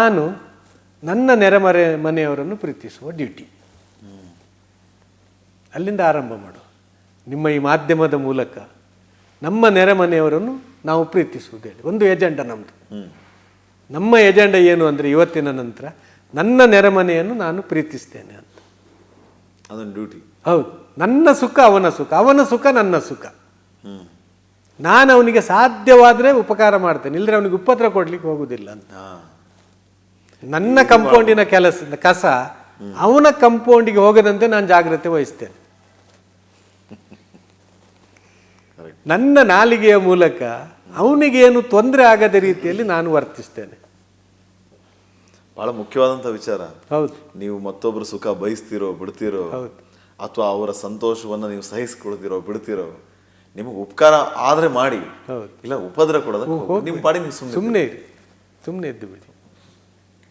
ನಾನು ನನ್ನ ಮನೆಯವರನ್ನು ಪ್ರೀತಿಸುವ ಡ್ಯೂಟಿ. ಅಲ್ಲಿಂದ ಆರಂಭ ಮಾಡು. ನಿಮ್ಮ ಈ ಮಾಧ್ಯಮದ ಮೂಲಕ ನಮ್ಮ ಮನೆಯವರನ್ನು ನಾವು ಪ್ರೀತಿಸುವುದು ಹೇಳಿ ಒಂದು ಎಜೆಂಡಾ ನಮ್ಮದು. ನಮ್ಮ ಎಜೆಂಡಾ ಏನು ಅಂದರೆ ಇವತ್ತಿನ ನಂತರ ನನ್ನ ಮನೆಯನ್ನು ನಾನು ಪ್ರೀತಿಸ್ತೇನೆ ಅಂತ. ಅದೊಂದು ಡ್ಯೂಟಿ. ಹೌದು, ನನ್ನ ಸುಖ ಅವನ ಸುಖ, ಅವನ ಸುಖ ನನ್ನ ಸುಖ. ನಾನು ಅವನಿಗೆ ಸಾಧ್ಯವಾದರೆ ಉಪಕಾರ ಮಾಡ್ತೇನೆ, ಇಲ್ಲದ್ರೆ ಅವನಿಗೆ ಉಪದ್ರ ಕೊಡ್ಲಿಕ್ಕೆ ಹೋಗುದಿಲ್ಲ ಅಂತ. ನನ್ನ ಕಂಪೌಂಡಿನ ಕಸ ಅವನ ಕಂಪೌಂಡಿಗೆ ಹೋಗದಂತೆ ನಾನು ಜಾಗ್ರತೆ ವಹಿಸ್ತೇನೆ. ನನ್ನ ನಾಲಿಗೆಯ ಮೂಲಕ ಅವನಿಗೇನು ತೊಂದರೆ ಆಗದ ರೀತಿಯಲ್ಲಿ ನಾನು ವರ್ತಿಸ್ತೇನೆ. ಬಹಳ ಮುಖ್ಯವಾದಂಥ ವಿಚಾರ. ಹೌದು, ನೀವು ಮತ್ತೊಬ್ಬರು ಸುಖ ಬಯಸ್ತಿರೋ ಬಿಡ್ತಿರೋ, ಅಥವಾ ಅವರ ಸಂತೋಷವನ್ನು ನೀವು ಸಹಿಸ್ಕೊಳ್ತಿರೋ ಬಿಡ್ತಿರೋ, ನಿಮಗೆ ಉಪಕಾರ ಆದ್ರೆ ಮಾಡಿ, ಇಲ್ಲ ಉಪದ್ರ ಕೊಡೋದಕ್ಕೆ ನಿಮ್ಮ ಪಾಡಿ ನೀವು ಸುಮ್ಮನೆ ಇದ್ದು ಬಿಡಿ.